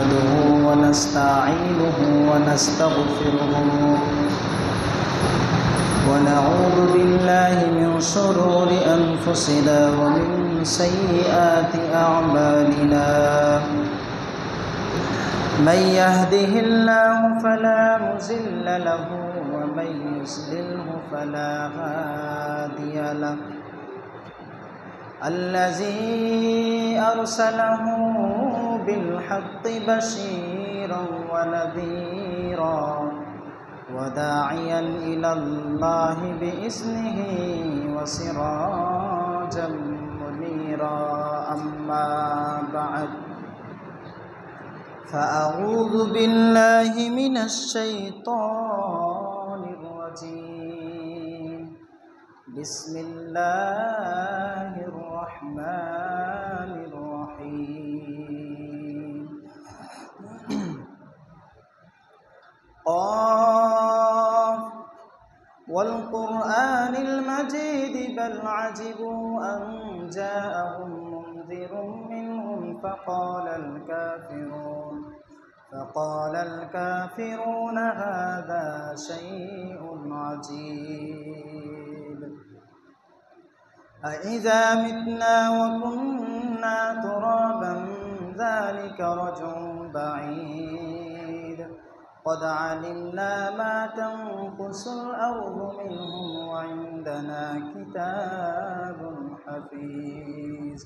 نحمده ونستعينه ونستغفره ونعوذ بالله من شرور أنفسنا ومن سيئات أعمالنا من يهده الله فلا مضل له ومن يضلله فلا هادي له الذي أرسله بالحق بشيرا ونذيرا وداعيا إلى الله بإذنه وسراجا منيرا أما بعد فأعوذ بالله من الشيطان الرجيم بسم الله الرحمن الرحيم قاف والقرآن المجيد بل عجبوا أن جاءهم منذر منهم فقال الكافرون هذا شيء عجيب أإذا متنا وكنا ترابا ذلك رجع بعيد قد علمنا ما تنقص الأرض منهم وعندنا كتاب حفيظ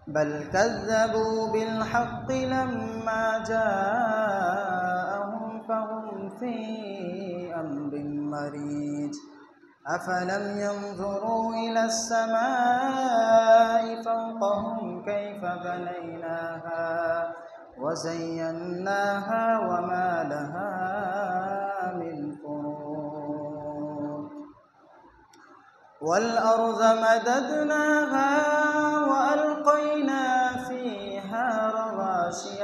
بل كذبوا بالحق لما جاءهم فهم في أمر مريج أفلم ينظروا إلى السماء فوقهم كيف بنيناها وزيناها وما لها من فروج والأرض مددناها وألقينا فيها رواسي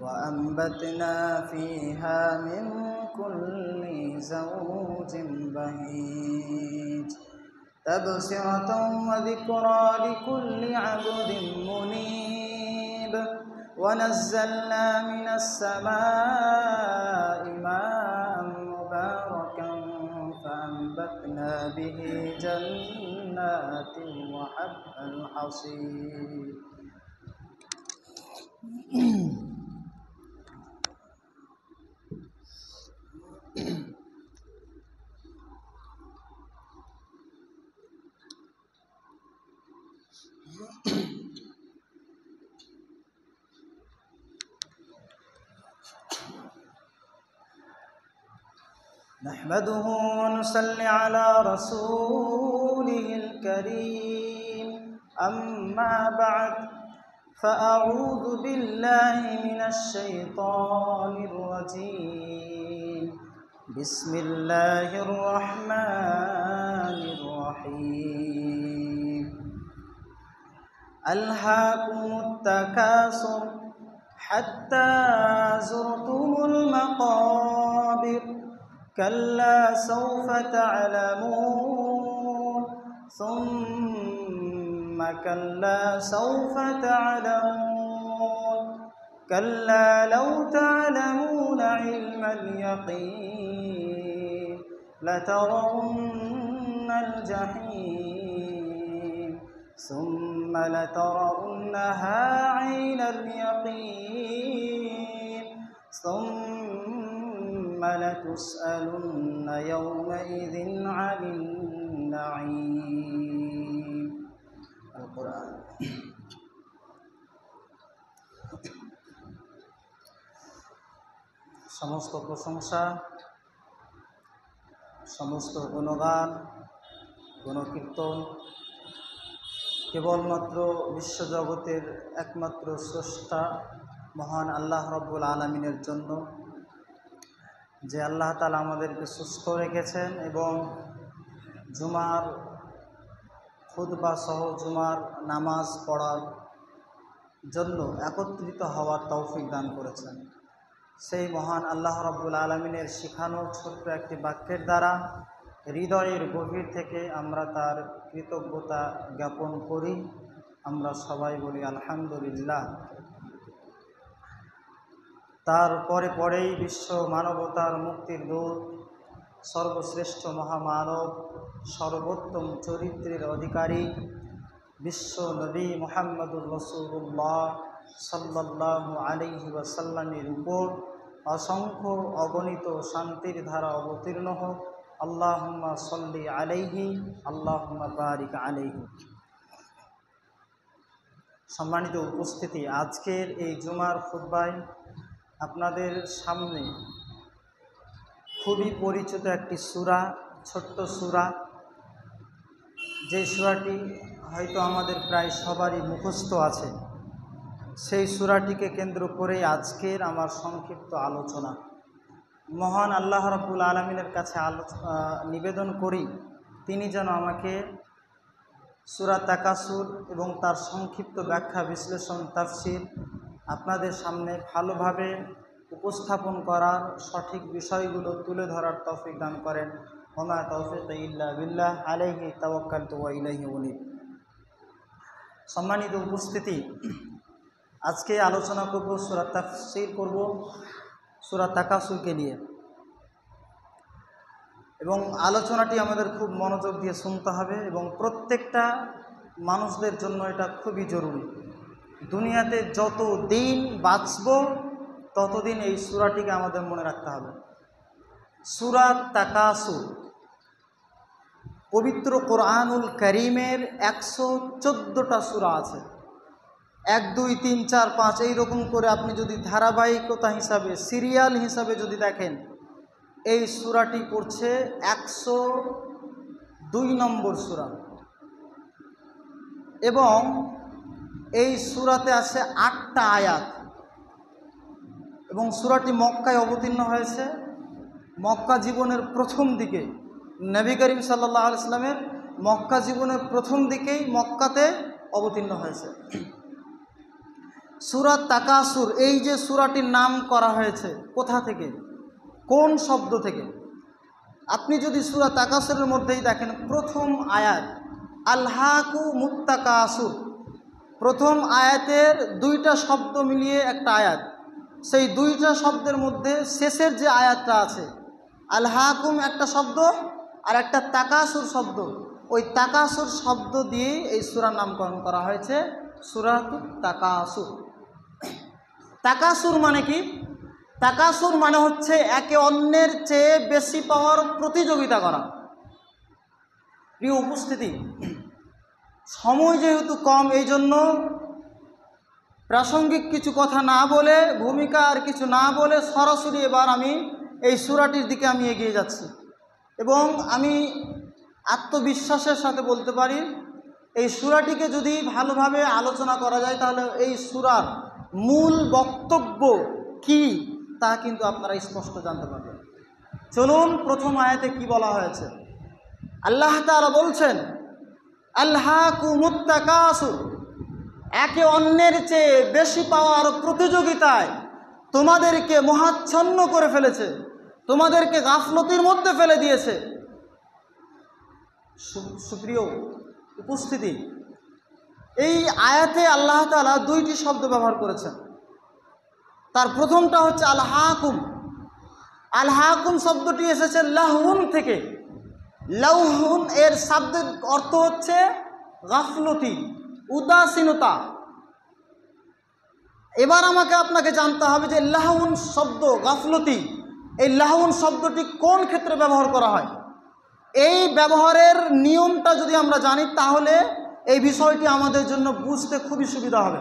وأنبتنا فيها من كل زوج بهيج تبصرة وذكرى لكل عبد منيب ونزلنا من السماء ماء مباركا فأنبتنا به جنات وحب الحصيد نحمده ونصلي على رسوله الكريم أما بعد فأعوذ بالله من الشيطان الرجيم بسم الله الرحمن الرحيم ألهاكم التكاثر حتى زرتم المقابر كلا سوف تعلمون ثم كلا سوف تعلمون كلا لو تعلمون علم اليقين لترون الجحيم ثم لترونها عين اليقين ثم لتسألن يومئذ عن النعيم القرآن সমস্ত প্রশংসা সমস্ত গুণগান গুণকীর্তন কেবলমাত্র বিশ্বজগতের একমাত্র স্রষ্টা মহান আল্লাহ রব্বুল আলামিনের জন্য, যে আল্লাহ তাআলা আমাদেরকে সুস্থ রেখেছেন এবং জুমার খুতবা সহ জুমার নামাজ পড়ার জন্য একত্রিত হওয়ার তৌফিক দান করেছেন। সেই মহান আল্লাহ রাব্বুল আলামিনের শেখানো ছোট্ট একটি বাক্যের দ্বারা হৃদয়ের গভীর থেকে আমরা তার কৃতজ্ঞতা জ্ঞাপন করি আমরা সবাই বলি আলহামদুলিল্লাহ। তারপরে পরেই বিশ্ব মানবতার মুক্তির দূত, সর্বশ্রেষ্ঠ মহামানব, সর্বোত্তম চরিত্রের অধিকারী বিশ্ব নবী মুহাম্মদুর রাসূলুল্লাহ সাল্লাল্লাহু আলাইহি ওয়াসাল্লামের উপর অসংখ্য অগণিত শান্তির ধারা অবতীর্ণ হোক। আল্লাহুম্মা সাল্লি আলাইহি, আল্লাহুম্মা বারিক আলাইহি। সম্মানিত উপস্থিতি, আজকের এই জুমার খুতবায় আপনাদের সামনে খুবই পরিচিত একটি সূরা, ছোট্ট সূরা, যে সূরাটি হয়তো আমাদের প্রায় সবারই মুখস্থ আছে। সেই সূরাটিকে কেন্দ্র করেই আজকের আমার সংক্ষিপ্ত আলোচনা। মহান আল্লাহ রাব্বুল আলামিনের কাছে নিবেদন করি, তিনি যেন আমাকে সূরা তাকাসুর এবং তার সংক্ষিপ্ত ব্যাখ্যা, বিশ্লেষণ, তাফসীর আপনাদের সামনে ভালোভাবে উপস্থাপন করার, সঠিক বিষয়গুলো তুলে ধরার তৌফিক দান করেন। ওমা তৌফিক ইল্লা বিল্লাহ, আলাইহি তাওয়াক্কালতু ওয়া ইলাইহি উনীব। সম্মানিত উপস্থিতি, আজকে আলোচনা করব, সূরা তাফসীর করব সূরা তাকাসুরকে নিয়ে, এবং আলোচনাটি আমাদের খুব মনোযোগ দিয়ে শুনতে হবে এবং প্রত্যেকটা মানুষদের জন্য এটা খুবই জরুরি। দুনিয়াতে যত দিন বাঁচব ততদিন এই সূরাটিকে আমাদের মনে রাখতে হবে। সূরা তাকাসুর পবিত্র কোরআনুল কারীমের 114টা সূরা আছে। 1, 2, 3, 4, 5 এইরকম করে আপনি যদি ধারাবাহিকতা হিসাবে, সিরিয়াল হিসাবে যদি দেখেন, এই সূরাটি পড়ছে 102 নম্বর সূরা, এবং এই সূরাতে আছে 8টা আয়াত, এবং সূরাটি মক্কায় অবতীর্ণ হয়েছে। মক্কা জীবনের প্রথম দিকে, নবী করিম সাল্লাল্লাহু আলাইহি ওয়াসাল্লামের মক্কা জীবনের প্রথম দিকেই মক্কাতে অবতীর্ণ হয়েছে। সূরা তাকাসুর, এই যে সূরাটির নাম করা হয়েছে, কোথা থেকে, কোন শব্দ থেকে? আপনি যদি সূরা তাকাসুরের মধ্যেই দেখেন, প্রথম আয়াত আলহাকুমুত তাকাসুর, প্রথম আয়াতের 2টা শব্দ মিলিয়ে একটা আয়াত। সেই 2টা শব্দের মধ্যে শেষের যে আয়াতটা আছে, আলহাকুম একটা শব্দ আর একটা তাকাসুর শব্দ, ওই তাকাসুর শব্দ দিয়ে এই সূরার নামকরণ করা হয়েছে সূরাতুত তাকাসুর। তাকাসুর মানে কি? তাকাসুর মানে হচ্ছে একে অন্যের চেয়ে বেশি পাওয়ার প্রতিযোগিতা করা। প্রিয় উপস্থিতি, সময় যেহেতু কম, এই জন্য প্রাসঙ্গিক কিছু কথা না বলে, ভূমিকা আর কিছু না বলে সরাসরি এবার আমি এই সূরাটির দিকে আমি এগিয়ে যাচ্ছি, এবং আমি আত্মবিশ্বাসের সাথে বলতে পারি, এই সূরাটিকে যদি ভালোভাবে আলোচনা করা যায় তাহলে এই সূরার মূল বক্তব্য কি তা কিন্তু আপনারা স্পষ্ট জানতে পারবেন। চলুন, প্রথম আয়াতে কি বলা হয়েছে। আল্লাহ তাআলা বলছেন, আলহাকুমুত তাকাসুর, একে অন্যের চেয়ে বেশি পাওয়ার প্রতিযোগিতায় তোমাদেরকে মোহাচ্ছন্ন করে ফেলেছে, তোমাদেরকে গাফলতির মধ্যে ফেলে দিয়েছে। সুপ্রিয় উপস্থিতি, এই আয়াতে আল্লাহ তাআলা 2টি শব্দ ব্যবহার করেছেন। তার প্রথমটা হচ্ছে আলহাকুম। আলহাকুম শব্দটি এসেছে লাহুন থেকে। লাহুন এর শব্দের অর্থ হচ্ছে গাফলতি, উদাসীনতা। এবার আমাকে আপনাকে জানতে হবে যে লাহুন শব্দ, গাফলতি, এই লাহুন শব্দটি কোন ক্ষেত্রে ব্যবহার করা হয়। এই ব্যবহারের নিয়মটা যদি আমরা জানি তাহলে এই বিষয়টি আমাদের জন্য বুঝতে খুবই সুবিধা হবে।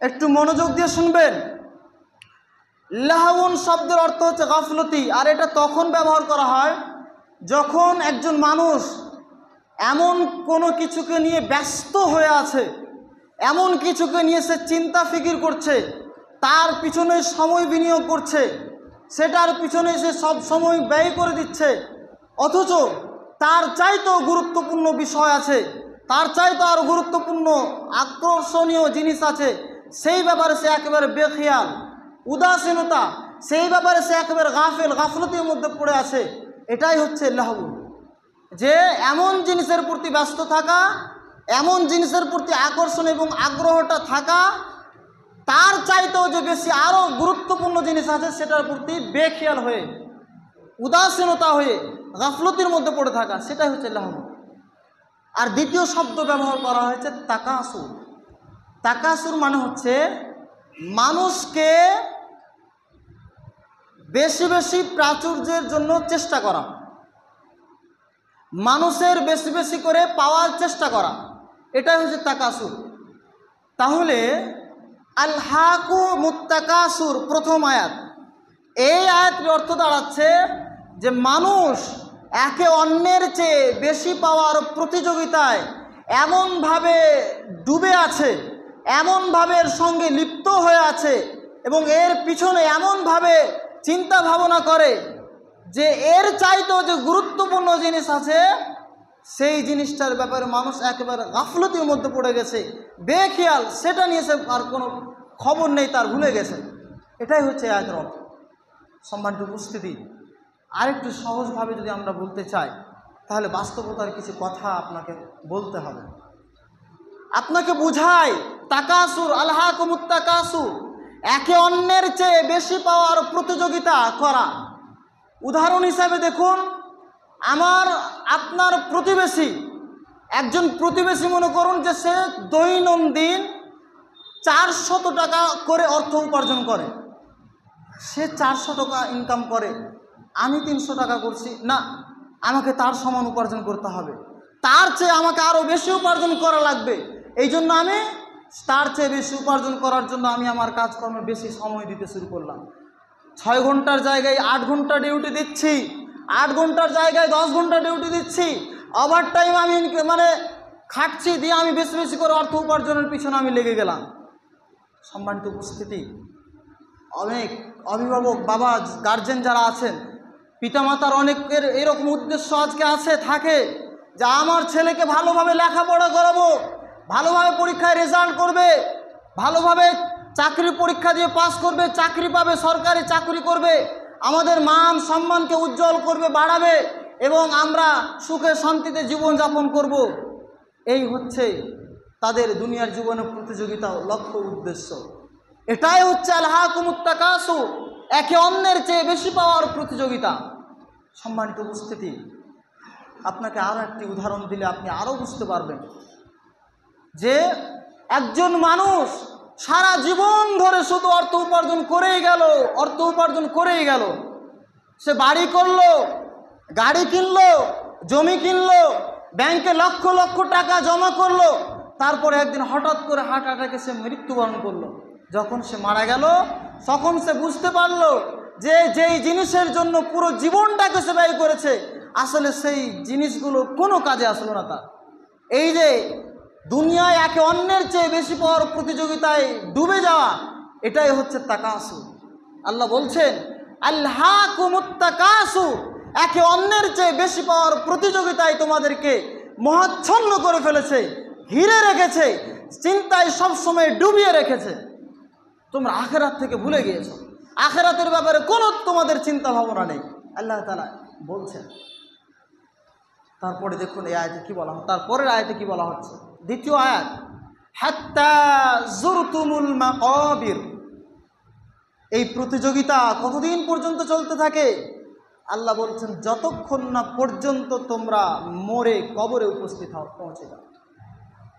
একটু মনোযোগ দিয়ে শুনবেন। লাহুন শব্দের অর্থ হচ্ছে গাফলতি, আর এটা তখন ব্যবহার করা হয় যখন একজন মানুষ এমন কোনো কিছুকে নিয়ে ব্যস্ত হয়ে আছে, এমন কিছুকে নিয়ে সে চিন্তা ফিকির করছে, তার পিছনে সময় বিনিয়োগ করছে, সেটার পিছনে সে সব সময় ব্যয় করে দিচ্ছে, অথচ তার চাইতেও গুরুত্বপূর্ণ বিষয় আছে, তার চাইতে আরও গুরুত্বপূর্ণ আকর্ষণীয় জিনিস আছে, সেই ব্যাপারে সে একেবারে বেখেয়াল, উদাসীনতা, সেই ব্যাপারে সে একেবারে গাফলতির মধ্যে পড়ে আছে। এটাই হচ্ছে লাহু, যে এমন জিনিসের প্রতি ব্যস্ত থাকা এমন জিনিসের প্রতি আকর্ষণ এবং আগ্রহটা থাকা, তার চাইতেও যে বেশি আরও গুরুত্বপূর্ণ জিনিস আছে সেটার প্রতি বেখেয়াল হয়ে, উদাসীনতা হয়ে, গাফলতির মধ্যে পড়ে থাকা, সেটাই হচ্ছে লাহব। আর দ্বিতীয় শব্দ ব্যবহার করা হয়েছে তাকাসুর। তাকাসুর মানে হচ্ছে মানুষকে বেশি বেশি প্রাচুর্যের জন্য চেষ্টা করা, মানুষের বেশি বেশি করে পাওয়ার চেষ্টা করা, এটাই হচ্ছে তাকাসুর। তাহলে আলহাকু মুত্তাকাসুর প্রথম আয়াত, এই আয়াতের অর্থ দাঁড়াচ্ছে যে মানুষ একে অন্যের চেয়ে বেশি পাওয়ার প্রতিযোগিতায় এমনভাবে ডুবে আছে, এমনভাবে এর সঙ্গে লিপ্ত হয়ে আছে এবং এর পিছনে এমনভাবে চিন্তা ভাবনা করে যে এর চাইতেও যে গুরুত্বপূর্ণ জিনিস আছে সেই জিনিসটার ব্যাপারে মানুষ একেবারে গাফলতির মধ্যে পড়ে গেছে, বেখেয়াল, সেটা নিয়ে সে আর কোনো খবর নেই, তার ভুলে গেছে। এটাই হচ্ছে আয়াতের অর্থ। সম্মানিত উপস্থিতি, আরেকটু সহজভাবে যদি আমরা বলতে চাই তাহলে বাস্তবতার কিছু কথা আপনাকে বলতে হবে। আপনাকে বুঝায় তাকাসুর, আলহাকুমুত তাকাসুর, একে অন্যের চেয়ে বেশি পাওয়ার প্রতিযোগিতা করা। উদাহরণ হিসাবে দেখুন, আপনার প্রতিবেশী, একজন প্রতিবেশী মনে করুন যে সে দৈনন্দিন 400 টাকা করে অর্থ উপার্জন করে। সে 400 টাকা ইনকাম করে, আমি 300 টাকা করছি, না আমাকে তার সমান উপার্জন করতে হবে, তার চেয়ে আমাকে আরও বেশি উপার্জন করা লাগবে। এই জন্য আমি তার চেয়ে বেশি উপার্জন করার জন্য আমি আমার কাজকর্মে বেশি সময় দিতে শুরু করলাম। 6 ঘন্টার জায়গায় 8 ঘন্টা ডিউটি দিচ্ছি, 8 ঘন্টার জায়গায় 10 ঘন্টা ডিউটি দিচ্ছি, ওভার টাইম আমি খাটছি, দিয়ে আমি বেশি বেশি করে অর্থ উপার্জনের পিছনে আমি লেগে গেলাম। সম্মানিত উপস্থিতি, অনেক অভিভাবক, বাবা, গার্জেন যারা আছেন, পিতামাতার অনেকের এরকম উদ্দেশ্য আজকে থাকে যে আমার ছেলেকে ভালোভাবে লেখাপড়া করাবো, ভালোভাবে পরীক্ষায় রেজাল্ট করবে, ভালোভাবে চাকরি পরীক্ষা দিয়ে পাস করবে, চাকরি পাবে, সরকারি চাকরি করবে, আমাদের মান সম্মানকে উজ্জ্বল করবে, বাড়াবে এবং আমরা সুখে শান্তিতে জীবনযাপন করব। এই হচ্ছে তাদের দুনিয়ার জীবনের প্রতিযোগিতা, লক্ষ্য, উদ্দেশ্য। এটাই হচ্ছে আলহাকুমুত তাকাসুর, একে অন্যের চেয়ে বেশি পাওয়ার প্রতিযোগিতা। সম্মানিত উপস্থিতি, আপনাকে আরও একটি উদাহরণ দিলে আপনি আরও বুঝতে পারবেন যে একজন মানুষ সারা জীবন ধরে শুধু অর্থ উপার্জন করেই গেল, সে বাড়ি করলো, গাড়ি কিনলো, জমি কিনলো, ব্যাংকে লক্ষ লক্ষ টাকা জমা করলো, তারপরে একদিন হঠাৎ করে হার্ট অ্যাটাকে সে মৃত্যুবরণ করলো। যখন সে মারা গেল তখন সে বুঝতে পারলো যে যেই জিনিসের জন্য পুরো জীবনটাকে সে ব্যয় করেছে আসলে সেই জিনিসগুলো কোনো কাজে আসলো না তার। এই যে দুনিয়ায় একে অন্যের চেয়ে বেশি পাওয়ার প্রতিযোগিতায় ডুবে যাওয়া, এটাই হচ্ছে তাকাসুর। আল্লাহ বলছেন আলহাকুমুত তাকাসুর, একে অন্যের চেয়ে বেশি পাওয়ার প্রতিযোগিতায় তোমাদেরকে মহাচ্ছন্ন করে ফেলেছে, ঘিরে রেখেছে, চিন্তায় সবসময় ডুবিয়ে রেখেছে। তোমরা আখেরাত থেকে ভুলে গিয়েছো, আখেরাতের ব্যাপারে কোনো তোমাদের চিন্তা ভাবনা নেই, আল্লাহ তাআলা বলছেন। তারপরে দেখুন এই আয়াতে কি বলা, তারপরের আয়াতে কি বলা হচ্ছে, দ্বিতীয় আয়াত, হাত্তা যুরতুমুল মাকাবির। এই প্রতিযোগিতা কতদিন পর্যন্ত চলতে থাকে? আল্লাহ বলছেন যতক্ষণ না পর্যন্ত তোমরা মরে কবরে উপস্থিত পৌঁছে যাও।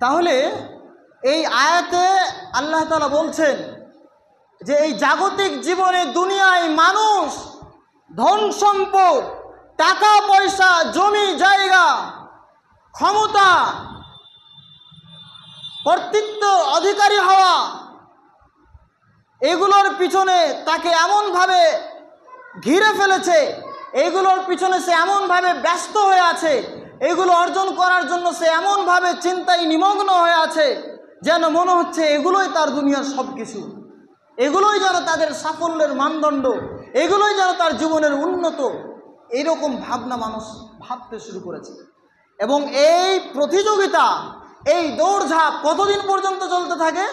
তাহলে এই আয়াতে আল্লাহ তাআলা বলছেন যে এই জাগতিক জীবনে, দুনিয়ায় মানুষ ধন সম্পদ, টাকা পয়সা, জমি জায়গা, ক্ষমতা, কর্তৃত্ব অধিকারী হওয়া, এগুলোর পিছনে তাকে এমনভাবে ঘিরে ফেলেছে, এগুলোর পিছনে সে এমনভাবে ব্যস্ত হয়ে আছে, এগুলো অর্জন করার জন্য সে এমনভাবে চিন্তায় নিমগ্ন হয়ে আছে যেন মনে হচ্ছে এগুলোই তার দুনিয়ার সব কিছু, এগুলোই যেন তাদের সাফল্যের মানদণ্ড, এগুলোই যেন তার জীবনের উন্নত, এইরকম ভাবনা মানুষ ভাবতে শুরু করেছে। এবং এই প্রতিযোগিতা, এই দৌড়ঝাঁপ কতদিন পর্যন্ত চলতে থাকে?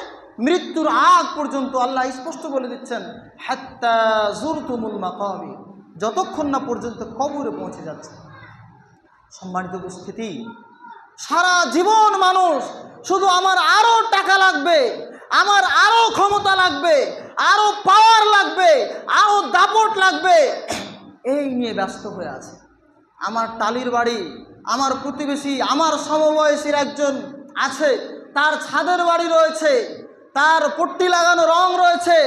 মৃত্যুর আগ পর্যন্ত। আল্লাহ স্পষ্ট বলে দিচ্ছেন হাত্তা যুরতুমুল মাকাবির, যতক্ষণ না পর্যন্ত কবরে পৌঁছে যাচ্ছে। সম্মানিত উপস্থিতি, সারা জীবন মানুষ শুধু আমার আরো টাকা লাগবে, আমার আরো ক্ষমতা লাগবে, আরো পাওয়ার লাগবে, আরো দাপট লাগবে, এই নিয়ে ব্যস্ত হয়ে আছে। আমার টালির বাড়ি, আমার প্রতিবেশী, আমার সমবয়সীর একজন আছে, তার ছাদের বাড়ি রয়েছে, তার পট্টি লাগানো রং রয়েছে,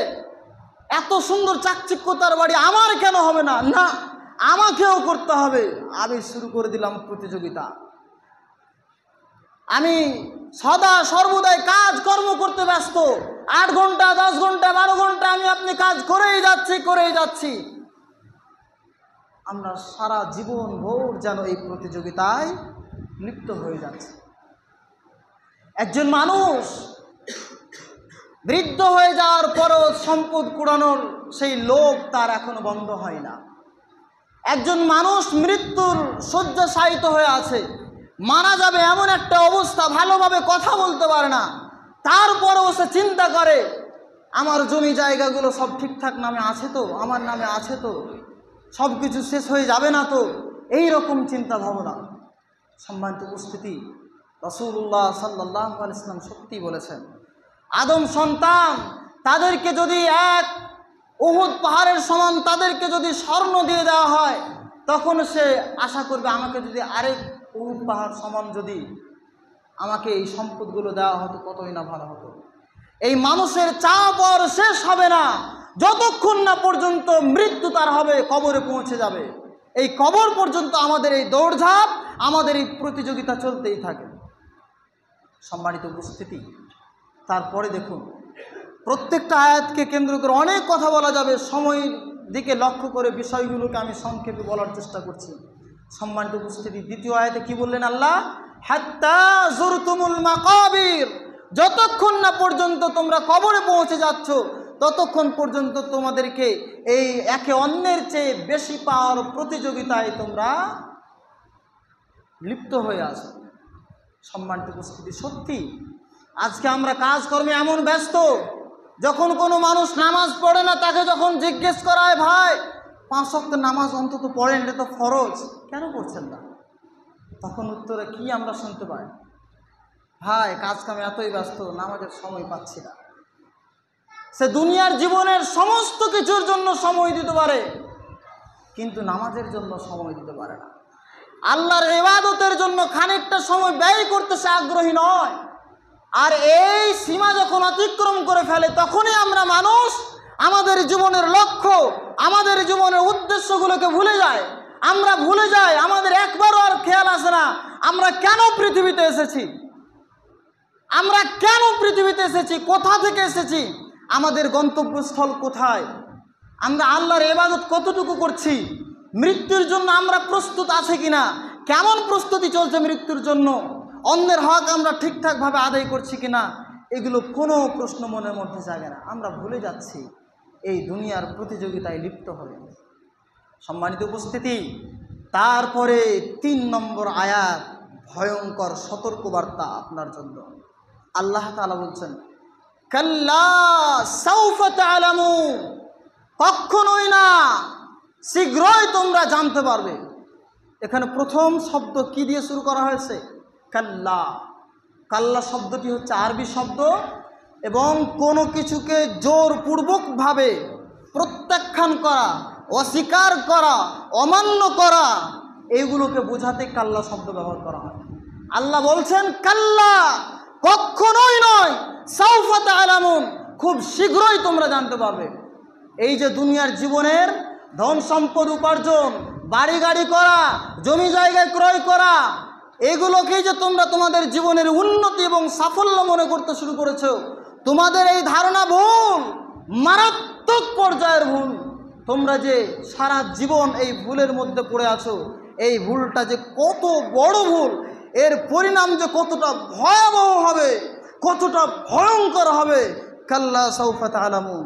এত সুন্দর চাকচিক্যতার বাড়ি, আমার কেন হবে না? না, আমাকেও করতে হবে। আমি শুরু করে দিলাম প্রতিযোগিতা। আমি সদা সর্বদাই কাজ কর্ম করতে ব্যস্ত, 8 ঘন্টা 10 ঘন্টা 12 ঘন্টা আমি আপনি কাজ করেই যাচ্ছি। আমরা সারা জীবন ভোর যেন এই প্রতিযোগিতায় লিপ্ত হয়ে যাচ্ছে। একজন মানুষ বৃদ্ধ হয়ে যাওয়ার পরও সম্পদ কুড়ানোর সেই লোভ তার এখনো বন্ধ হয় না। একজন মানুষ মৃত্যুর শয্যাশায়িত হয়ে আছে, মারা যাবে এমন একটা অবস্থা, ভালোভাবে কথা বলতে পারে না, তারপরেও সে চিন্তা করে আমার জমি জায়গাগুলো সব ঠিকঠাক নামে আছে তো, আমার নামে আছে তো, সব কিছু শেষ হয়ে যাবে না তো, এই রকম চিন্তা ভাবনা। সম্মানিত উপস্থিতি, রাসূলুল্লাহ সাল্লাল্লাহু আলাইহি ওয়াসাল্লাম সত্যি বলেছেন, আদম সন্তান তাদেরকে যদি এক উহুদ পাহাড়ের সমান তাদেরকে যদি স্বর্ণ দিয়ে দেওয়া হয়, তখন সে আশা করবে আমাকে যদি আরেক উহুদ পাহাড় সমান যদি আমাকে এই সম্পদগুলো দেওয়া হতো কতই না ভালো হতো। এই মানুষের চাপ আর শেষ হবে না যতক্ষণ না পর্যন্ত মৃত্যু তার হবে, কবরে পৌঁছে যাবে। এই কবর পর্যন্ত আমাদের এই দৌড়ঝাঁপ, আমাদের এই প্রতিযোগিতা চলতেই থাকে। সম্মানিত উপস্থিতি, তারপরে দেখুন প্রত্যেকটা আয়াতকে কেন্দ্র করে অনেক কথা বলা যাবে, সময়ের দিকে লক্ষ্য করে বিষয়গুলোকে আমি সংক্ষেপে বলার চেষ্টা করছি। সম্মানিত উপস্থিতি, দ্বিতীয় আয়াতে কি বললেন আল্লাহ? হাত্তা যুরতুমুল মাকাবির, যতক্ষণ না পর্যন্ত তোমরা কবরে পৌঁছে যাচ্ছ ততক্ষণ পর্যন্ত তোমাদেরকে এই একে অন্যের চেয়ে বেশি পাওয়ার প্রতিযোগিতায় তোমরা লিপ্ত হয়ে আছো। সম্মানিত উপস্থিতি, সত্যি আজকে আমরা কাজকর্মে এমন ব্যস্ত, যখন কোনো মানুষ নামাজ পড়ে না তাকে যখন জিজ্ঞেস করা হয় ভাই 5 ওয়াক্ত নামাজ অন্তত পড়েন, এটা তো ফরজ, কেন পড়ছেন না? তখন উত্তরে কি আমরা শুনতে পাই? ভাই কাজ কামে এতই ব্যস্ত, নামাজের সময় পাচ্ছি না। সে দুনিয়ার জীবনের সমস্ত কিছুর জন্য সময় দিতে পারে, কিন্তু নামাজের জন্য সময় দিতে পারে না। আল্লাহর ইবাদতের জন্য খানিকটা সময় ব্যয় করতে সে আগ্রহী নয়। আর এই সীমা যখন অতিক্রম করে ফেলে, তখনই আমরা মানুষ আমাদের জীবনের লক্ষ্য, আমাদের জীবনের উদ্দেশ্যগুলোকে ভুলে যায়। আমরা ভুলে যাই, আমাদের একবারও আর খেয়াল আসে না আমরা কেন পৃথিবীতে এসেছি, আমরা কেন পৃথিবীতে এসেছি, কোথা থেকে এসেছি, আমাদের গন্তব্যস্থল কোথায়, আমরা আল্লাহর ইবাদত কতটুকু করছি, মৃত্যুর জন্য আমরা প্রস্তুত আছে কিনা, কেমন প্রস্তুতি চলছে মৃত্যুর জন্য, অন্যের হক আমরা ঠিকঠাকভাবে আদায় করছি কিনা, এগুলো কোনো প্রশ্ন মনের মধ্যে জাগে না। আমরা ভুলে যাচ্ছি এই দুনিয়ার প্রতিযোগিতায় লিপ্ত হয়ে। সম্মানিত উপস্থিতি, তারপরে 3 নম্বর আয়াত, ভয়ঙ্কর সতর্কবার্তা আপনার জন্য। আল্লাহ তাআলা বলছেন কাল্লা সাউফা তা'লামুন, কখনোই না, শীঘ্রই তোমরা জানতে পারবে। এখানে প্রথম শব্দ কি দিয়ে শুরু করা হয়েছে? কাল্লা। কাল্লা শব্দটি হচ্ছে আরবি শব্দ, এবং কোনো কিছুকে জোরপূর্বকভাবে প্রত্যাখ্যান করা, অস্বীকার করা, অমান্য করা, এইগুলোকে বোঝাতে কাল্লা শব্দ ব্যবহার করা হয়। আল্লাহ বলছেন কাল্লা, কখনোই নয়, সাউফা তা'লামুন, খুব শীঘ্রই তোমরা জানতে পারবে। এই যে দুনিয়ার জীবনের ধন সম্পদ উপার্জন, বাড়ি গাড়ি করা, জমি জায়গায় ক্রয় করা, এগুলোকেই যে তোমরা তোমাদের জীবনের উন্নতি এবং সাফল্য মনে করতে শুরু করেছো, তোমাদের এই ধারণা ভুল, মারাত্মক পর্যায়ের ভুল। তোমরা যে সারা জীবন এই ভুলের মধ্যে পড়ে আছো, এই ভুলটা যে কত বড় ভুল, এর পরিণাম যে কতটা ভয়াবহ হবে, কতটা ভয়ঙ্কর হবে, কাল্লা সাউফা তা'লামুন।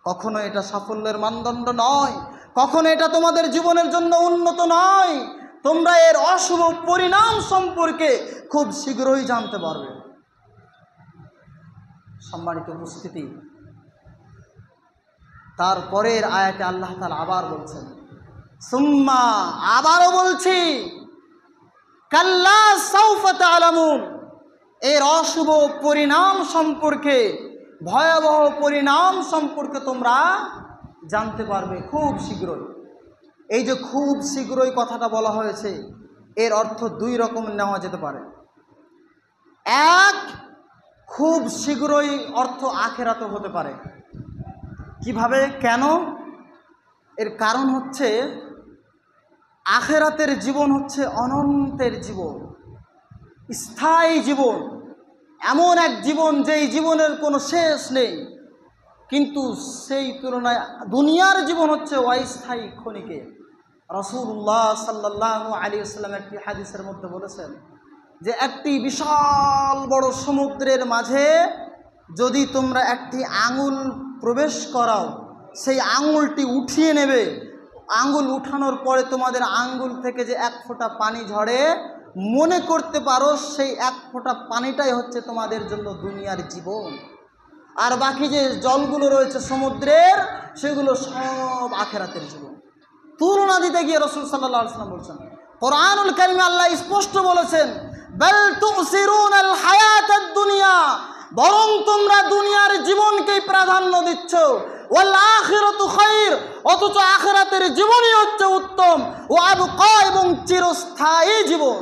কখনো এটা সাফল্যের মানদণ্ড নয়, কখনো এটা তোমাদের জীবনের জন্য উন্নত নয়। তোমরা এর অশুভ পরিণাম সম্পর্কে খুব শীঘ্রই জানতে পারবে। সম্মানিত উপস্থিতি, তারপরের আয়াতে আল্লাহ তাআলা আবার বলছেন, সুম্মা, আবারও বলছি, কাল্লা সাউফা তা'লামুন, এর অশুভ পরিণাম সম্পর্কে, ভয়াবহ পরিণাম সম্পর্কে তোমরা জানতে পারবে খুব শীঘ্রই। এই যে খুব শীঘ্রই কথাটা বলা হয়েছে, এর অর্থ দুই রকম নেওয়া যেতে পারে। এক, খুব শীঘ্রই অর্থ আখিরাতে হতে পারে। কিভাবে, কেন? এর কারণ হচ্ছে আখিরাতের জীবন হচ্ছে অনন্তের জীবন, স্থায়ী জীবন, এমন এক জীবন যেই জীবনের কোনো শেষ নেই। কিন্তু সেই তুলনায় দুনিয়ার জীবন হচ্ছে অস্থায়ী, ক্ষণিকে। রাসূলুল্লাহ সাল্লাল্লাহু আলাইহি ওয়াসাল্লাম একটি হাদিসের মধ্যে বলেছেন যে একটি বিশাল বড় সমুদ্রের মাঝে যদি তোমরা একটি আঙুল প্রবেশ করাও, সেই আঙুলটি উঠিয়ে নেবে, আঙুল উঠানোর পরে তোমাদের আঙ্গুল থেকে যে এক ফোঁটা পানি ঝরে, মনে করতে পারো সেই এক ফোঁটা পানিটাই হচ্ছে তোমাদের জন্য দুনিয়ার জীবন। আর বাকি যে জলগুলো রয়েছে সমুদ্রের, সেগুলো সব আখিরাতের জীবন। তুলনা দিতে গিয়ে রাসূল সাল্লাল্লাহু আলাইহি ওয়াসাল্লাম বলছেন, কোরআনুল কারীমে আল্লাহ স্পষ্ট বলেছেন, বাল তুসিরুনাল হায়াতাদ দুনিয়া, বরং তোমরা দুনিয়ার জীবনকেই প্রাধান্য দিচ্ছ, ওয়াল আখিরাতু খায়র, অথচ আখিরাতের জীবনই হচ্ছে উত্তম, ও আবকা, এবং চিরস্থায়ী জীবন,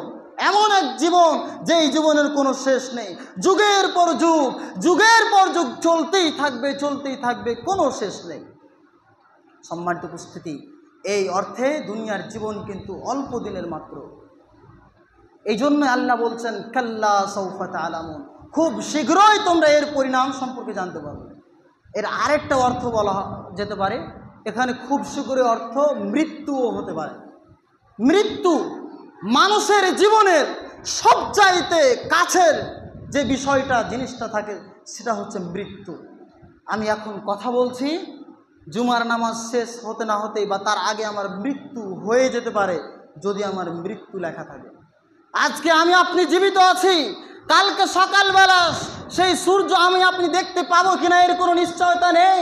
এমন এক জীবন যেই জীবনের কোনো শেষ নেই, যুগের পর যুগ, যুগের পর যুগ চলতেই থাকবে, চলতেই থাকবে, কোনো শেষ নেই। সম্মানিত উপস্থিতি, এই অর্থে দুনিয়ার জীবন কিন্তু অল্প দিনের মাত্র। এই জন্য আল্লাহ বলছেন কাল্লা সাউফা তা'লামুন, খুব শীঘ্রই তোমরা এর পরিণাম সম্পর্কে জানতে পারবে। এর আরেকটা অর্থ বলা যেতে পারে, এখানে খুব শীঘ্রই অর্থ মৃত্যুও হতে পারে। মৃত্যু মানুষের জীবনের সবচাইতে কাছের যে বিষয়টা, জিনিসটা থাকে, সেটা হচ্ছে মৃত্যু। আমি এখন কথা বলছি, জুমার নামাজ শেষ হতে না হতেই বা তার আগে আমার মৃত্যু হয়ে যেতে পারে, যদি আমার মৃত্যু লেখা থাকে। আজকে আমি আপনি জীবিত আছি, কালকে সকালবেলা সেই সূর্য আমি আপনি দেখতে পাবো কিনা এর কোনো নিশ্চয়তা নেই।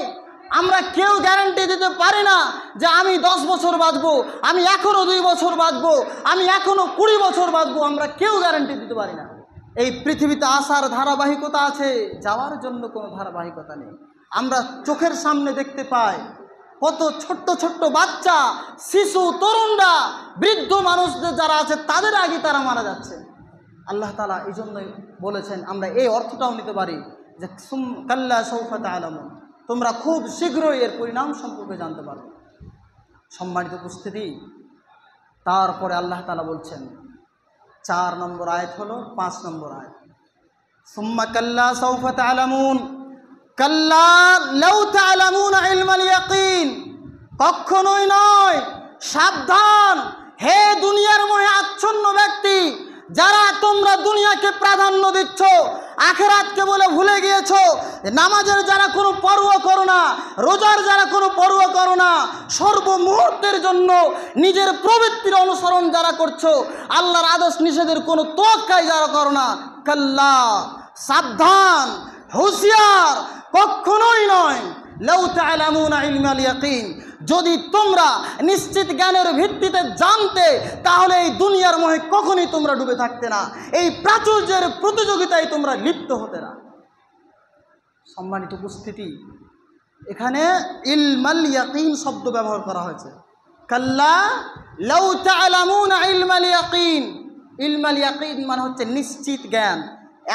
আমরা কেউ গ্যারান্টি দিতে পারি না যে আমি 10 বছর বাঁচবো, আমি এখনও 2 বছর বাঁচবো, আমি এখনও 20 বছর বাঁচবো, আমরা কেউ গ্যারান্টি দিতে পারি না। এই পৃথিবীতে আসার ধারাবাহিকতা আছে, যাওয়ার জন্য কোনো ধারাবাহিকতা নেই। আমরা চোখের সামনে দেখতে পাই কত ছোট্ট ছোট্ট বাচ্চা, শিশু, তরুণরা, বৃদ্ধ মানুষদের যারা আছে তাদের আগে তারা মারা যাচ্ছে। আল্লাহ তাআলা এই জন্যই বলেছেন, আমরা এই অর্থটাও নিতে পারি যে কাল্লা সাউফা তা'লামুন, তোমরা খুব শীঘ্রই এর পরিণাম সম্পর্কে জানতে পারবে। সম্মানিত উপস্থিতি, তারপরে আল্লাহ তাআলা বলছেন, 4 নম্বর আয়াত হলো 5 নম্বর আয়াত, সুম্মা কাল্লা সাউফা তা'লামুন কাল্লা লাউ তা'লামুনা ইলমাল ইয়াকিন, কখনোই নয়, সাবধান হে দুনিয়ার মোহে আচ্ছন্ন ব্যক্তি, যারা তোমরা দুনিয়াকে প্রাধান্য দিচ্ছ, আখিরাতকে বলে ভুলে গিয়েছো, নামাজের যারা কোনো পরোয়া করো না, রোজার যারা কোনো পরোয়া করো না, সর্বমুহূর্তের জন্য নিজের প্রবৃত্তির অনুসরণ যারা করছো, আল্লাহর আদেশ নিষেধের কোনো তোয়াক্কাই যারা করো না, কাল্লা, সাবধান, হুঁশিয়ার, কখনোই নয়, লাউ তা'লামুনা ইলমাল ইয়াকিন, যদি তোমরা নিশ্চিত জ্ঞানের ভিত্তিতে জানতে, তাহলে এই দুনিয়ার মোহে কখনোই তোমরা ডুবে থাকতে না, এই প্রাচুর্যের প্রতিযোগিতায় তোমরা লিপ্ত হতে না। সম্মানিত উপস্থিতি, এখানে ইলমাল ইয়াকিন শব্দ ব্যবহার করা হয়েছে। কাল্লা লাউ তা'লামুনা ইলমাল ইয়াকিন, ইলমাল ইয়াকিন মানে হচ্ছে নিশ্চিত জ্ঞান,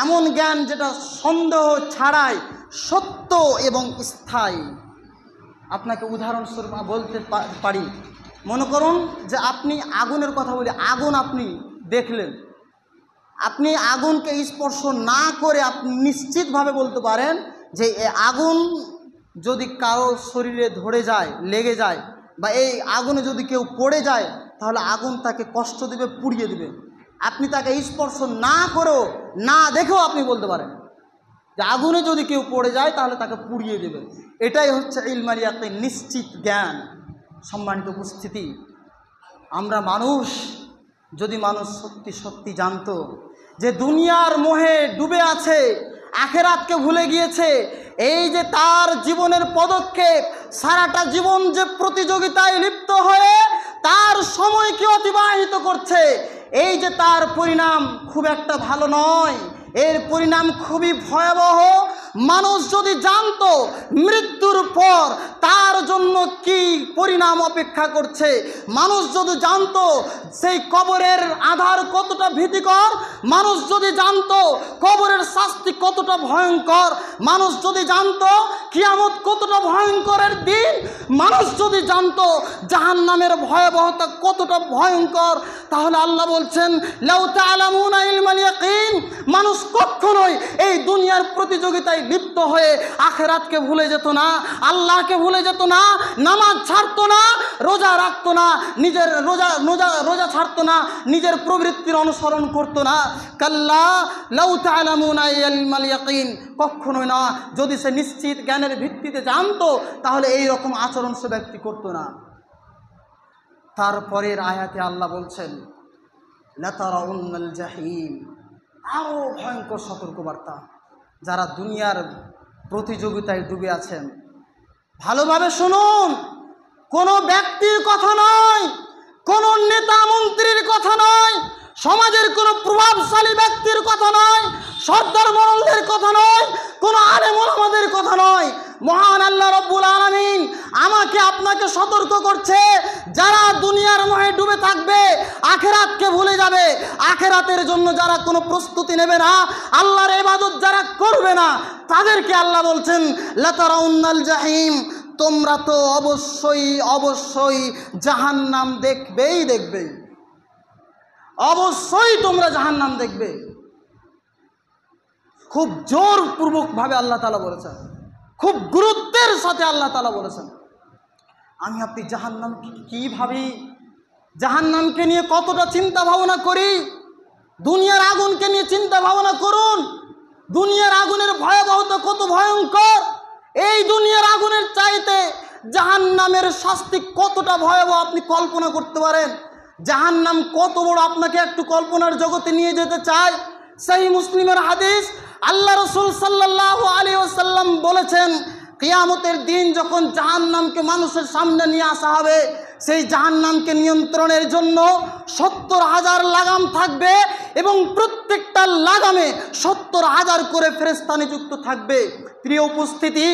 এমন জ্ঞান যেটা সন্দেহ ছাড়াই সত্য এবং স্থায়ী। আপনাকে উদাহরণস্বরূপ বলতে পারি, মনে করুন যে আপনি আগুনের কথা বলি, আগুন আপনি দেখলেন, আপনি আগুনকে স্পর্শ না করে আপনি নিশ্চিতভাবে বলতে পারেন যে এই আগুন যদি কারো শরীরে ধরে যায়, লেগে যায়, বা এই আগুনে যদি কেউ পড়ে যায়, তাহলে আগুন তাকে কষ্ট দেবে, পুড়িয়ে দেবে। আপনি তাকে স্পর্শ না করেও, না দেখেও আপনি বলতে পারেন যে আগুনে যদি কেউ পড়ে যায় তাহলে তাকে পুড়িয়ে দেবে। এটাই হচ্ছে ইলমাল ইয়াকিন, নিশ্চিত জ্ঞান। সম্মানিত উপস্থিতি, আমরা মানুষ, যদি মানুষ সত্যি সত্যি জানতো যে দুনিয়ার মোহে ডুবে আছে, আখিরাতকে ভুলে গিয়েছে, এই যে তার জীবনের পদক্ষেপ, সারাটা জীবন যে প্রতিযোগিতায় লিপ্ত হয়ে তার সময়কে অতিবাহিত করছে, এই যে তার পরিণাম খুব একটা ভালো নয়, এর পরিণাম খুবই ভয়াবহ। মানুষ যদি জানতো মৃত্যুর পর তার জন্য কি পরিণাম অপেক্ষা করছে, মানুষ যদি জানতো সেই কবরের আধার কতটা ভীতিকর, মানুষ যদি জানতো কবরের শাস্তি কতটা ভয়ঙ্কর, মানুষ যদি জানতো কিয়ামত কতটা ভয়ঙ্করের দিন, মানুষ যদি জানতো জাহান্নামের ভয়াবহতা কতটা ভয়ঙ্কর, তাহলে আল্লাহ বলছেন লাউ তা'লামুনা ইলমাল ইয়াকিন, মানুষ কখনোই এই দুনিয়ার প্রতিযোগিতায় লিপ্ত হয়ে আখিরাতকে ভুলে যেত না, আল্লাহকে ভুলে যেত না, নামাজ ছাড়তো না, রোজা রাখতো না, নিজের রোজা ছাড়তো না, নিজের প্রবৃত্তির অনুসরণ করতো না। কাল্লা লাউ তা'লামুনা ইলমাল ইয়াকিন, কখনোই না। যদি সে নিশ্চিত জ্ঞানের ভিত্তিতে জানতো তাহলে এই রকম আচরণ সে ব্যক্তি করতো না। তারপরের আয়াতে আল্লাহ বলছেন লাতারাউন্নাল জাহিম, আরও ভয়ঙ্কর সতর্কবার্তা। যারা দুনিয়ার প্রতিযোগিতায় ডুবে আছেন, ভালোভাবে শুনুন, কোনো ব্যক্তির কথা নয়, কোনো নেতা মন্ত্রীর কথা নয়, সমাজের কোনো প্রভাবশালী ব্যক্তির কথা নয়, সর্দার মরলদের কথা নয়, কোনো আলেম ওলামাদের কথা নয়। মহান আল্লাহ রব্বুল আলামিন আমাকে আপনাকে সতর্ক করছে, যারা দুনিয়ার মোহে ডুবে থাকবে, আখিরাতকে ভুলে যাবে, আখিরাতের জন্য যারা কোনো প্রস্তুতি নেবে না, আল্লাহর ইবাদত যারা করবে না, তাদেরকে আল্লাহ বলছেন লাতারাউন্নাল জাহিম, তোমরা তো অবশ্যই জাহান্নাম দেখবে, অবশ্যই তোমরা জাহান্নাম দেখবে। খুব জোরপূর্বকভাবে আল্লাহ তাআলা বলেছেন, খুব গুরুত্বের সাথে আল্লাহ তাআলা বলেছেন। আমি আপনি জাহান্নাম কি ভাবি, জাহান্নামকে নিয়ে কতটা চিন্তা ভাবনা করি, দুনিয়ার আগুনকে নিয়ে চিন্তা ভাবনা করুন। দুনিয়ার আগুনের ভয়াবহতা কত ভয়ঙ্কর, এই দুনিয়ার আগুনের চাইতে জাহান্নামের শাস্তি কতটা ভয়াবহ আপনি কল্পনা করতে পারেন। জাহান্নাম কত বড় আপনাকে একটু কল্পনার জগতে নিয়ে যেতে চায়। সহিহ মুসলিমের হাদিস, আল্লাহ রাসূল সাল্লাল্লাহু আলাইহি ওয়াসাল্লাম বলেছেন, কিয়ামতের দিন যখন জাহান্নামকে মানুষের সামনে নিয়ে আসা হবে, সেই জাহান্নামকে নিয়ন্ত্রণের জন্য 70,000 লাগাম থাকবে এবং প্রত্যেকটা লাগামে 70,000 করে ফেরেশতা নিযুক্ত থাকবে। প্রিয় উপস্থিতি,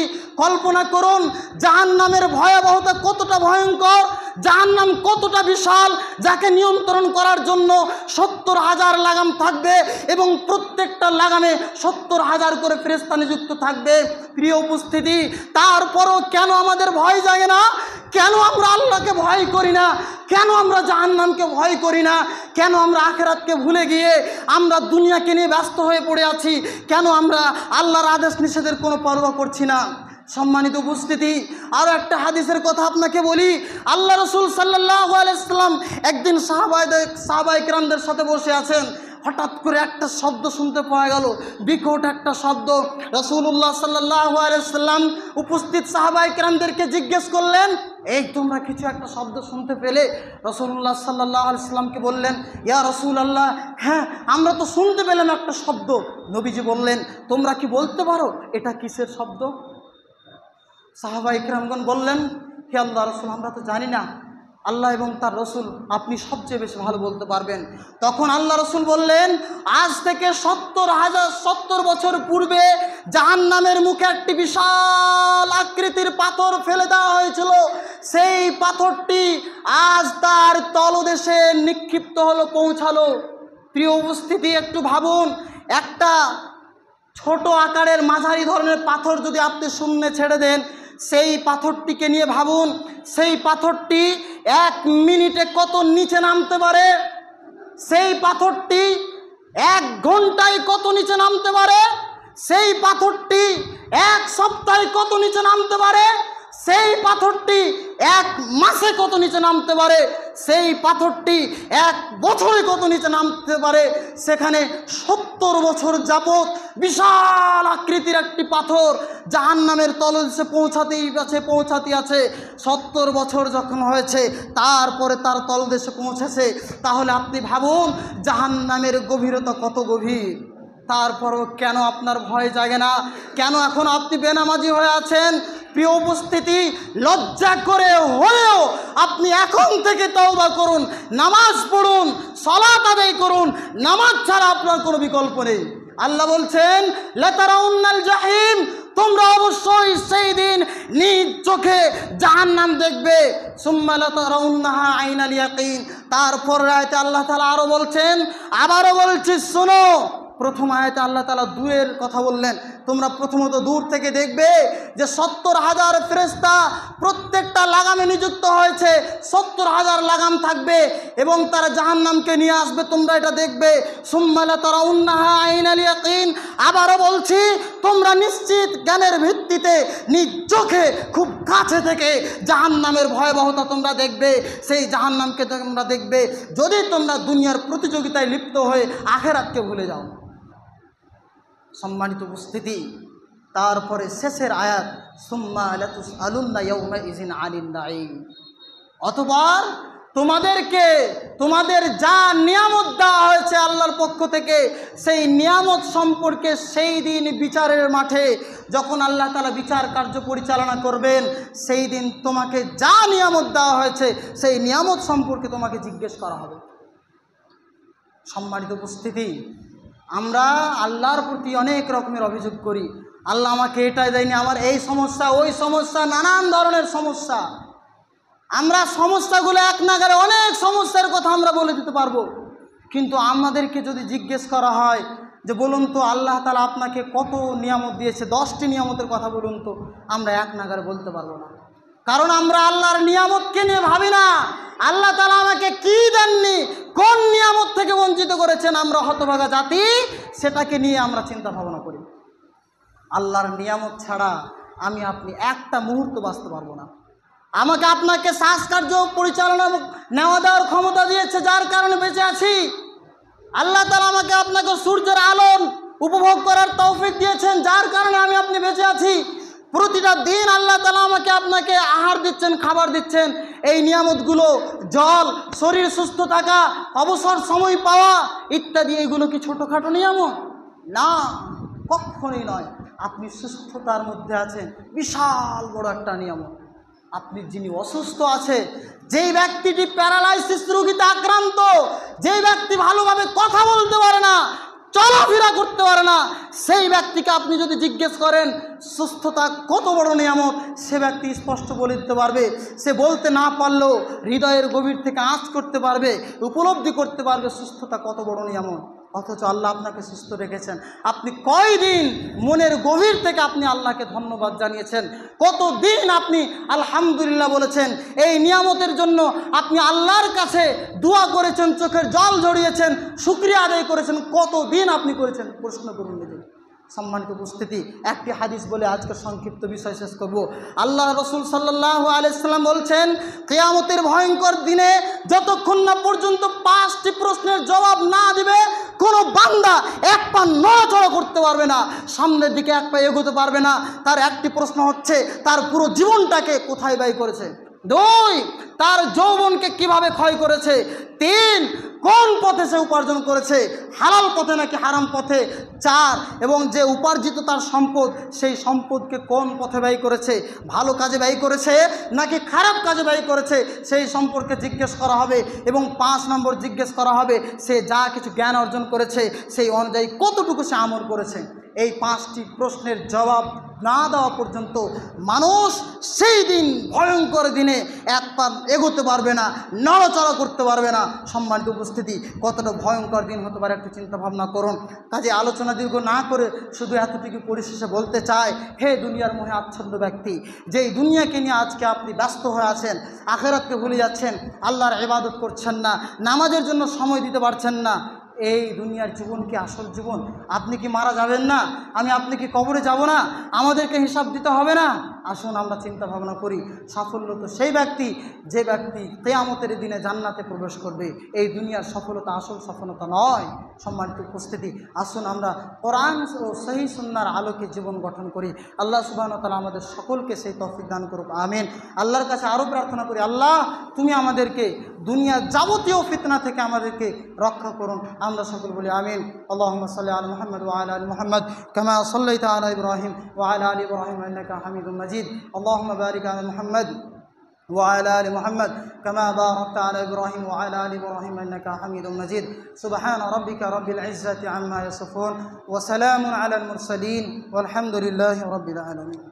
কল্পনা করুন জাহান্নামের ভয়াবহতা কতটা ভয়ঙ্কর, জাহান্নাম কতটা বিশাল, যাকে নিয়ন্ত্রণ করার জন্য 70,000 লাগাম থাকবে এবং প্রত্যেকটা লাগামে 70,000 করে ফেরেশতা নিযুক্ত থাকবে। প্রিয় উপস্থিতি, তারপরও কেন আমাদের ভয় জাগে না? কেন আমরা আল্লাহকে ভয় করি না? কেন আমরা জাহান্নামকে ভয় করি না? কেন আমরা আখিরাতকে ভুলে গিয়ে আমরা দুনিয়াকে নিয়ে ব্যস্ত হয়ে পড়ে আছি? কেন আমরা আল্লাহর আদেশ নিষেধের কোনো পরোয়া করছি না? সম্মানিত উপস্থিতি, আরও একটা হাদিসের কথা আপনাকে বলি। আল্লাহ রাসূল সাল্লাল্লাহু আলাইহি ওয়াসাল্লাম একদিন সাহাবায়ে কেরামদের সাথে বসে আছেন, হঠাৎ করে একটা শব্দ শুনতে পাওয়া গেল, বিকট একটা শব্দ। রাসূলুল্লাহ সাল্লাল্লাহু আলাইহি ওয়াসাল্লাম উপস্থিত সাহাবায়ে কেরামদেরকে জিজ্ঞেস করলেন, এই তোমরা কিছু একটা শব্দ শুনতে পেলে? রাসূলুল্লাহ সাল্লাল্লাহু আলাইহি ওয়াসাল্লামকে বললেন, ইয়া রাসূলুল্লাহ, হ্যাঁ আমরা তো শুনতে পেলাম একটা শব্দ। নবীজি বললেন, তোমরা কি বলতে পারো এটা কিসের শব্দ? সাহাবায়ে কেরামগণ বললেন, হে আল্লাহর রাসূল, আমরা তো জানি না, আল্লাহ এবং তার রসুল আপনি সবচেয়ে বেশি ভালো বলতে পারবেন। তখন আল্লাহ রসুল বললেন, আজ থেকে 70 বছর পূর্বে জাহান্নামের মুখে একটি বিশাল আকৃতির পাথর ফেলে দেওয়া হয়েছিল। সেই পাথরটি আজ তার তলদেশে নিক্ষিপ্ত হলো, পৌঁছালো। প্রিয় উপস্থিতি, একটু ভাবুন, একটা ছোট আকারের মাঝারি ধরনের পাথর যদি আপনি শূন্যে ছেড়ে দেন, সেই পাথরটিকে নিয়ে ভাবুন, সেই পাথরটি 1 মিনিটে কত নিচে নামতে পারে, সেই পাথরটি 1 ঘন্টায় কত নিচে নামতে পারে, সেই পাথরটি 1 সপ্তাহে কত নিচে নামতে পারে, সেই পাথরটি 1 মাসে কত নিচে নামতে পারে, সেই পাথরটি 1 বছরে কত নিচে নামতে পারে। সেখানে 70 বছর যাবত বিশাল আকৃতির একটি পাথর জাহান্নামের তলদেশে পৌঁছাতে আছে। 70 বছর যখন হয়েছে, তারপরে তার তলদেশে পৌঁছেছে, তাহলে আপনি ভাবুন জাহান্নামের গভীরতা কত গভীর। তারপরও কেন আপনার ভয় জাগে না? কেন এখন আপনি বেনামাজি হয়ে আছেন? প্রিয় উপস্থিতি, লজ্জা করে হলেও আপনি এখন থেকে তওবা করুন, নামাজ পড়ুন, সালাত আদায় করুন। নামাজ ছাড়া আপনার কোনো বিকল্প নেই। আল্লাহ বলছেন লাতারাউন্নাল জাহিম, তোমরা অবশ্যই সেই দিন নিজ চোখে জাহান্নাম দেখবে। সুম্মা লাতারাউন্নাহা আইনাল ইয়াকিন। তারপর আয়াতে আল্লাহ তাআলা আরো বলছেন, আবারও বলছি শোনো। প্রথম আয়াতে আল্লাহ তাআলা দূরের কথা বললেন, তোমরা প্রথমত দূর থেকে দেখবে যে 70,000 ফেরেশতা প্রত্যেকটা লাগামে নিযুক্ত হয়েছে, 70,000 লাগাম থাকবে এবং তারা জাহান্নামকে নিয়ে আসবে, তোমরা এটা দেখবে। সুম্মা লাতারাউন্নাহা আইনাল ইয়াকিন। আবারও বলছি, তোমরা নিশ্চিত জ্ঞানের ভিত্তিতে নিজ চোখে খুব কাছে থেকে জাহান্নামের ভয়াবহতা তোমরা দেখবে, সেই জাহান্নামকে তোমরা দেখবে যদি তোমরা দুনিয়ার প্রতিযোগিতায় লিপ্ত হয়ে আখিরাতকে ভুলে যাও। সম্মানিত উপস্থিতি, তারপরে শেষের আয়াত সুম্মা লাতুসআলুন্না ইয়াউমাইযিন আনিন নাঈম। অতঃপর তোমাদেরকে তোমাদের যা নিয়ামত দেওয়া হয়েছে আল্লাহর পক্ষ থেকে, সেই নিয়ামত সম্পর্কে সেই দিন বিচারের মাঠে যখন আল্লাহ তাআলা বিচার কার্য পরিচালনা করবেন, সেই দিন তোমাকে যা নিয়ামত দেওয়া হয়েছে সেই নিয়ামত সম্পর্কে তোমাকে জিজ্ঞেস করা হবে। সম্মানিত উপস্থিতি, আমরা আল্লাহর প্রতি অনেক রকমের অভিযোগ করি, আল্লাহ আমাকে এটাই দেয়নি, আমার এই সমস্যা, ওই সমস্যা, নানান ধরনের সমস্যা। আমরা সমস্যাগুলো এক নাগারে অনেক সমস্যার কথা আমরা বলে দিতে পারবো, কিন্তু আমাদেরকে যদি জিজ্ঞেস করা হয় যে বলুন তো আল্লাহ তাআলা আপনাকে কত নিয়ামত দিয়েছে, 10টি নিয়ামতের কথা বলুন তো, আমরা এক নাগারে বলতে পারবো না। কারণ আমরা আল্লাহর নিয়ামতকে নিয়ে ভাবি না, আল্লাহ তাআলা আমাকে কি দেননি, কোন নিয়ামত থেকে বঞ্চিত করেছেন, আমরা হতভাগা জাতি, সেটাকে নিয়ে আমরা চিন্তা ভাবনা করি। আল্লাহর নিয়ামত ছাড়া আমি আপনি একটা মুহূর্ত বাঁচতে পারবো না। আমাকে আপনাকে শ্বাসকার্য পরিচালনা নেওয়া দেওয়ার ক্ষমতা দিয়েছে, যার কারণে বেঁচে আছি। আল্লাহ তাআলা আমাকে আপনাকে সূর্যের আলো উপভোগ করার তৌফিক দিয়েছেন, যার কারণে আমি আপনি বেঁচে আছি। প্রতিটা দিন আল্লাহ তাআলা আমাকে আপনাকে আহার দিচ্ছেন, খাবার দিচ্ছেন। এই নিয়ামতগুলো, জল, শরীর সুস্থ থাকা, অবসর সময় পাওয়া ইত্যাদি, এগুলো কি ছোটোখাটো নিয়ামত? না, কখনোই নয়। আপনি সুস্থতার মধ্যে আছেন, বিশাল বড় একটা নিয়ামত। আপনি যিনি অসুস্থ আছে, যেই ব্যক্তিটি প্যারালাইসিস রোগীতে আক্রান্ত, যেই ব্যক্তি ভালোভাবে কথা বলতে পারে না, চলাফেরা করতে পারে না, সেই ব্যক্তিকে আপনি যদি জিজ্ঞেস করেন সুস্থতা কত বড় নিয়ামত, সে ব্যক্তি স্পষ্ট বলে দিতে পারবে। সে বলতে না পারলেও হৃদয়ের গভীর থেকে আঁচ করতে পারবে, উপলব্ধি করতে পারবে সুস্থতা কত বড় নিয়ামত। অথচ আল্লাহ আপনাকে সুস্থ রেখেছেন। আপনি কয়দিন মনের গভীর থেকে আপনি আল্লাহকে ধন্যবাদ জানিয়েছেন? কতদিন আপনি আলহামদুলিল্লাহ বলেছেন? এই নিয়ামতের জন্য আপনি আল্লাহর কাছে দোয়া করেছেন, চোখের জল ঝরিয়েছেন, শুকরিয়া আদায় করেছেন, কতদিন আপনি করেছেন? প্রশ্ন করুন নিজে। সম্মানিত উপস্থিতি, একটি হাদিস বলে আজকে সংক্ষিপ্ত বিষয় শেষ করব। আল্লাহ রাসূল সাল্লাল্লাহু আলাইহি সাল্লাম বলছেন, কিয়ামতের ভয়ঙ্কর দিনে যতক্ষণ না পর্যন্ত 5টি প্রশ্নের জবাব না দিবে, কোনো বান্দা এক পা নড়াচড়া করতে পারবে না, সামনের দিকে এক পা এগোতে পারবে না। তার একটি প্রশ্ন হচ্ছে, তার পুরো জীবনটাকে কোথায় ব্যয় করেছে। 2, তার যৌবনকে কিভাবে ক্ষয় করেছে। 3, কোন পথে সে উপার্জন করেছে, হালাল পথে নাকি হারাম পথে। 4, এবং যে উপার্জিত তার সম্পদ, সেই সম্পদকে কোন পথে ব্যয় করেছে, ভালো কাজে ব্যয় করেছে নাকি খারাপ কাজে ব্যয় করেছে, সেই সম্পর্কে জিজ্ঞেস করা হবে। এবং 5 নম্বর জিজ্ঞেস করা হবে, সে যা কিছু জ্ঞান অর্জন করেছে সেই অনুযায়ী কতটুকু সে আমল করেছে। এই 5টি প্রশ্নের জবাব না দেওয়া পর্যন্ত মানুষ সেই দিন, ভয়ঙ্কর দিনে এক পা এগোতে পারবে না, নড়াচড়া করতে পারবে না। সম্মানিত উপস্থিতি, কতটা ভয়ঙ্কর দিন হতে পারে একটু চিন্তা ভাবনা করুন। কাজে আলোচনা দীর্ঘ না করে শুধু এতটুকু পরিশেষে বলতে চাই, হে দুনিয়ার মোহে আচ্ছন্ন ব্যক্তি, যেই দুনিয়াকে নিয়ে আজকে আপনি ব্যস্ত হয়ে আছেন, আখিরাতকে ভুলে যাচ্ছেন, আল্লাহর ইবাদত করছেন না, নামাজের জন্য সময় দিতে পারছেন না, এই দুনিয়ার জীবন কি আসল জীবন? আপনি কি মারা যাবেন না? আপনি কি কবরে যাব না? আমাদেরকে হিসাব দিতে হবে না? আসুন আমরা চিন্তা ভাবনা করি। সাফল্য তো সেই ব্যক্তি যে ব্যক্তি কিয়ামতের দিনে জান্নাতে প্রবেশ করবে। এই দুনিয়ার সফলতা আসল সফলতা নয়। সম্মানিত উপস্থিতি, আসুন আমরা কোরআন ও সহিহ সুন্নাহর আলোকে জীবন গঠন করি। আল্লাহ সুবহানাহু ওয়া তাআলা আমাদের সকলকে সেই তৌফিক দান করুক, আমিন। আল্লাহর কাছে আরও প্রার্থনা করি, আল্লাহ তুমি আমাদেরকে দুনিয়ার যাবতীয় ফিতনা থেকে আমাদেরকে রক্ষা করুন। আমরা সকল বলি আমিন। আল্লাহুম্মা সাল্লি আলা মুহাম্মদ ওয়া আলা আলি মুহাম্মদ কামা সাল্লাইতা আলা ইব্রাহিম ওয়া আলা আলি ইব্রাহিম ইন্নাকা হামিদুম মাজিদ। আল্লাহুম্মা বারিক আলা মুহাম্মদ وعلى آل محمد كما باركت على إبراهيم وعلى آل إبراهيم إنك حميد مجيد. سبحان ربك رب العزة عما يصفون وسلام على المرسلين والحمد لله رب العالمين.